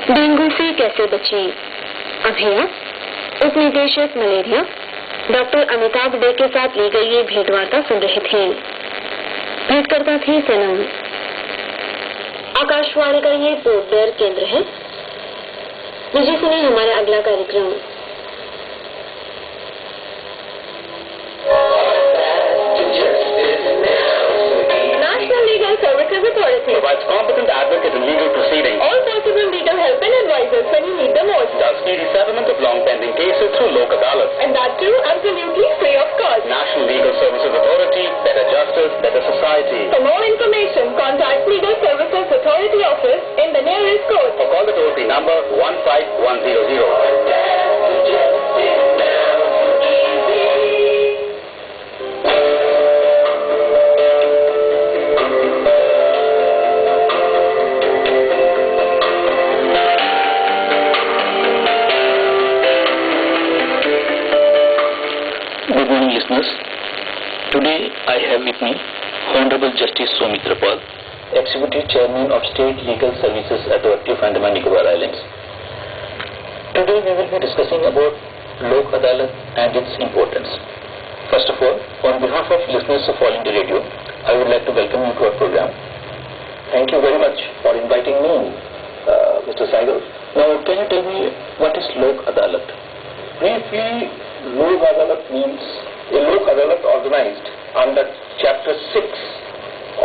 Dengue से कैसे बचें? अभियान उप निदेशक मलेरिया डॉक्टर अमिताभ डे के साथ ली गई ये भेंटवार्ता सुन रहे थे। भेंटकर्ता थे सनम। आकाशवाणी का ये पोर्टल केंद्र है। लीजिए सुनिए हमारा अगला कार्यक्रम। Provides competent advocate in legal proceedings. All possible legal help and advisors when you need the most. Does speedy settlement of long pending cases through Lok Adalat. And that too absolutely free of cost. National Legal Services Authority, better justice, better society. For more information, contact Legal Services Authority office in the nearest court. Or call the toll-free number 15100. Good morning, listeners. Today I have with me Hon'ble Justice Soumitra, Executive Chairman of State Legal Services Authority of Andaman Nicobar Islands. Today we will be discussing about Lok Adalat and its importance. First of all, on behalf of listeners of All India Radio, I would like to welcome you to our program. Thank you very much for inviting me, Mr. Saigal. Now, can you tell me what is Lok Adalat? Briefly, Lok Adalat means a Lok Adalat organized under Chapter 6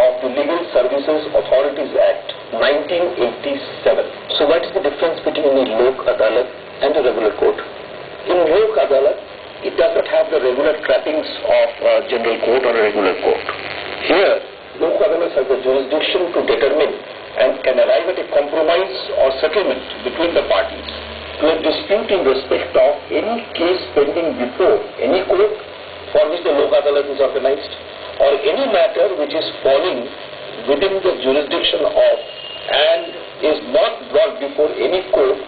of the Legal Services Authorities Act 1987. So what is the difference between a Lok Adalat and a regular court? In Lok Adalat, it does not have the regular trappings of a general court or a regular court. Here, Lok Adalat has the jurisdiction to determine and can arrive at a compromise or settlement between the parties to a dispute in respect of any case pending before any court for which the Lok Adalat is organized, or any matter which is falling within the jurisdiction of and is not brought before any court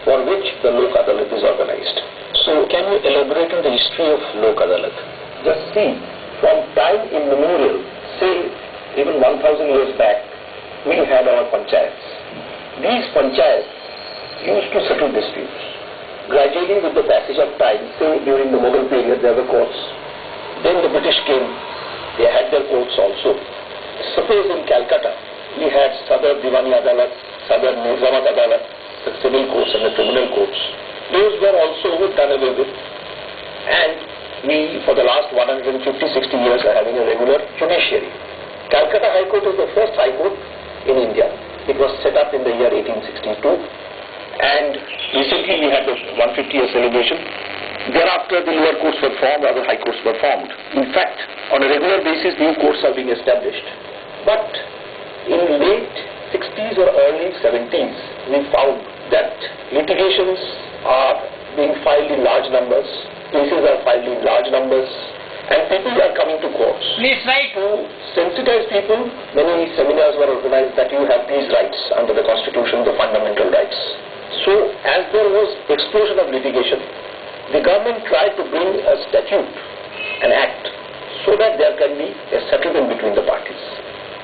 for which the Lok Adalat is organized. So can you elaborate on the history of Lok Adalat? Just see, from time immemorial, say even 1000 years back, we had our panchayats. These panchayats used to settle disputes. Gradually, with the passage of time, say during the Mughal period, there were courts. Then the British came, they had their courts also. Suppose in Calcutta, we had Sadar Diwani Adalat, Sadar Nizamat Adalat, the civil courts and the criminal courts. Those were also done away with. And we, for the last 150-60 years, are having a regular judiciary. Calcutta High Court is the first High Court in India. It was set up in the year 1862. And recently we had the 150-year celebration. Thereafter the lower courts were formed, other high courts were formed. In fact, on a regular basis new courts are being established. But in late 60s or early 70s, we found that litigations are being filed in large numbers, cases are filed in large numbers, and people are coming to courts. Please write. To sensitize people, many seminars were organized that you have these rights under the Constitution, the fundamental rights. So, as there was explosion of litigation, the government tried to bring a statute, an act, so that there can be a settlement between the parties.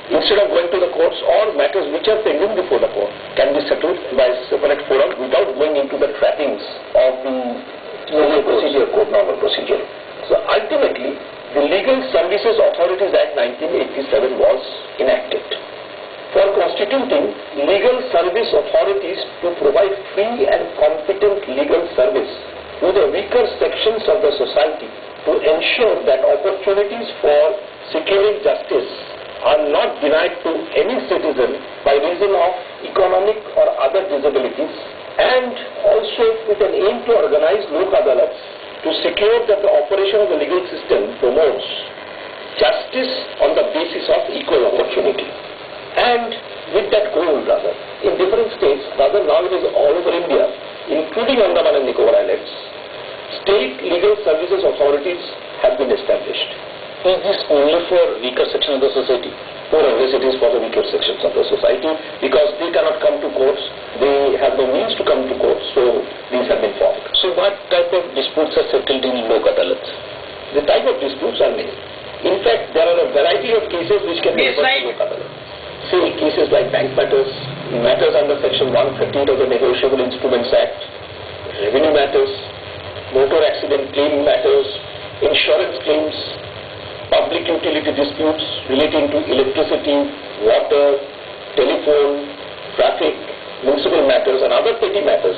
Instead of going to the courts, all matters which are pending before the court can be settled by a separate forum without going into the trappings of the normal procedure. So, ultimately, the Legal Services Authorities Act 1987 was enacted for constituting legal service authorities to provide free and competent legal service to the weaker sections of the society to ensure that opportunities for securing justice are not denied to any citizen by reason of economic or other disabilities, and also with an aim to organize Lok Adalats to secure that the operation of the legal system promotes justice on the basis of equal opportunity. And with that goal, rather, in different states, rather nowadays all over India, including Andaman and Nicobar Islands, state legal services authorities have been established. Is this only for weaker section of the society? More or less it is for the weaker sections of the society, because they cannot come to courts, they have no means to come to courts, so these have been formed. So what type of disputes are settled in Lok Adalat? The type of disputes are many. In fact, there are a variety of cases which can be referred to Lok Adalat. Say cases like bank matters, matters under Section 130 of the Negotiable Instruments Act, revenue matters, motor accident claim matters, insurance claims, public utility disputes relating to electricity, water, telephone, traffic, municipal matters and other petty matters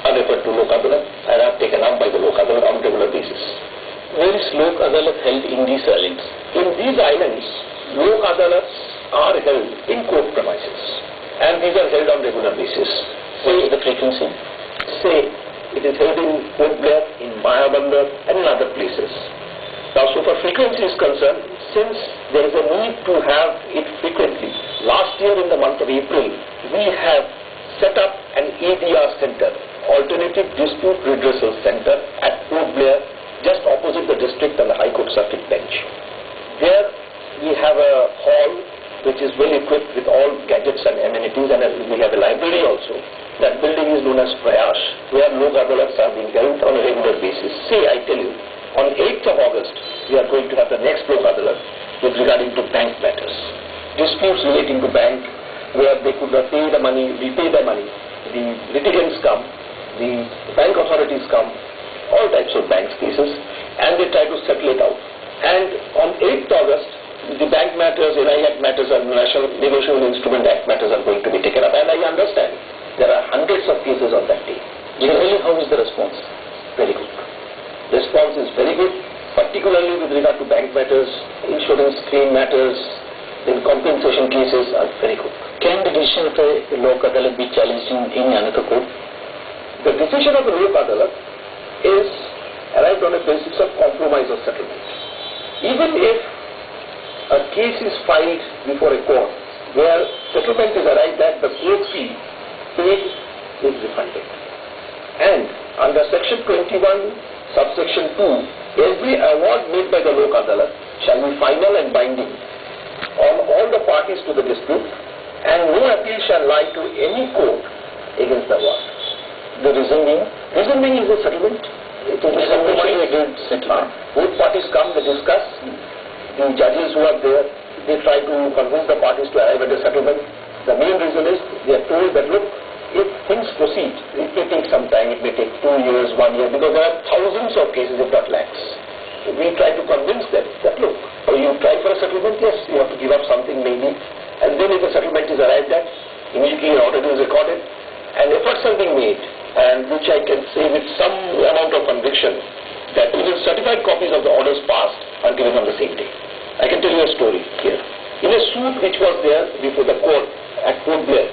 are referred to Lok Adalat and are taken up by the Lok Adalat on a regular basis. Where is Lok Adalat held in these islands? In these islands, Lok Adalats are held in court premises and these are held on regular basis. What is the frequency? Say, it is held in Port Blair, in Maya Bandar and in other places. Now, so far frequency is concerned, since there is a need to have it frequently, last year in the month of April, we have set up an ADR center, Alternative Dispute Redressal Center at Port Blair, just opposite the district and the High Court Circuit Bench. There we have a hall which is well equipped with all gadgets and amenities, and we have a library also. That building is known as PRAYAS, where Lok Adalats are being held on a regular basis. Say, I tell you, on 8th of August, we are going to have the next Lok Adalat with regarding to bank matters. Disputes relating to bank, where they could not pay the money, repay the money. The litigants come, the bank authorities come, all types of banks cases, and they try to settle it out. And on 8th August, the bank matters, NIC matters and National Negotiable Instrument Act matters are going to be taken up. And I understand there are hundreds of cases on that day. Generally, how is the response? Very good. Response is very good, particularly with regard to bank matters, insurance claim matters, then compensation cases are very good. Can the decision of a Lok Adalat be challenged in any another court? The decision of the Lok Adalat is arrived on a basis of compromise or settlement. Even if a case is filed before a court where settlement is arrived at, the court fee paid is refunded. And under Section 21, subsection 2, every award made by the Lok Adalat shall be final and binding on all the parties to the dispute, and no appeal shall lie to any court against the award. The reason being is a settlement. It is a compromise. Both parties come, they discuss. The judges who are there, they try to convince the parties to arrive at a settlement. The main reason is they are told that, look, if things proceed, it may take some time, it may take 2 years, 1 year, because there are thousands of cases, if not lakhs. We try to convince them that, look, you try for a settlement, yes, you have to give up something maybe, and then if a settlement is arrived at, immediately an order is recorded, and efforts are being made, and which I can say with some amount of conviction, that even certified copies of the orders passed are given on the same day. I can tell you a story here. In a suit which was there before the court at Port Blair,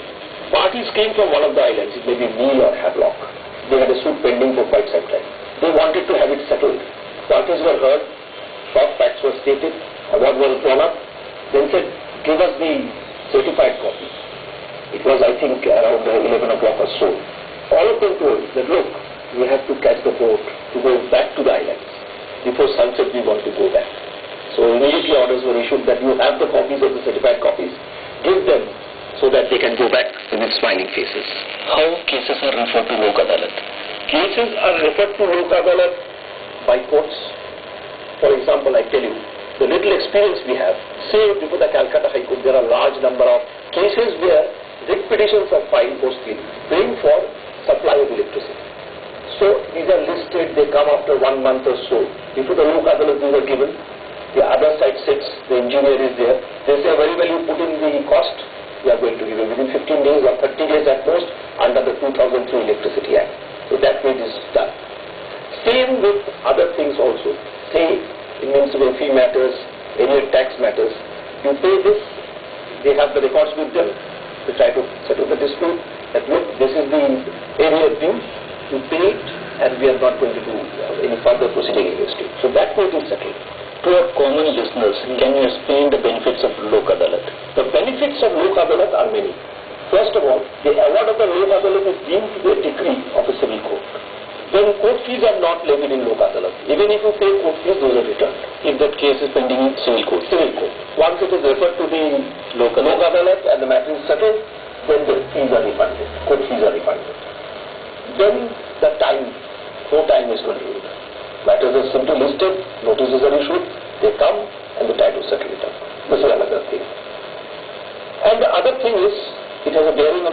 parties came from one of the islands, it may be Nyay or Havelock. They had a suit pending for quite some time. They wanted to have it settled. Parties were heard, short facts were stated, award was drawn up, then said, give us the certified copy. It was, I think, around 11 o'clock or so. All of them told that, look, we have to catch the boat to go back to the islands. Before sunset, we want to go back. So immediately orders were issued that you have the copies of the certified copies. Give them so that they can go back with smiling faces. How cases are referred to Lok Adalat? Cases are referred to Lok Adalat by courts. For example, I tell you, the little experience we have, say before the Calcutta High Court, there are a large number of cases where writ petitions are filed mostly, praying for supply of electricity. So these are listed, they come after 1 month or so. Before the Lok Adalat these are given, the other side sits, the engineer is there. They say, very well, you put in the cost, we are going to give you within 15 days or 30 days at most under the 2003 Electricity Act. So that way it is done. Same with other things also. Say, in municipal fee matters, any tax matters, you pay this, they have the records with them, to try to settle the dispute, that look, this is the area due, you pay it, and we are not going to do any further proceeding against it. So that way it is settled. To our common listeners, can you explain the benefits of Lok Adalat? The benefits of Lok Adalat are many. First of all, the award of the Lok Adalat is deemed to be a decree of a civil court. Then court fees are not levied in Lok Adalat. Even if you pay court fees, those are returned. If that case is pending in civil court? Civil court. Once it is referred to the Lok Adalat and the matter is settled, then the fees are refunded. Court fees are refunded. Then the time, no time is continued. Matters are simply listed, notices are issued, they come,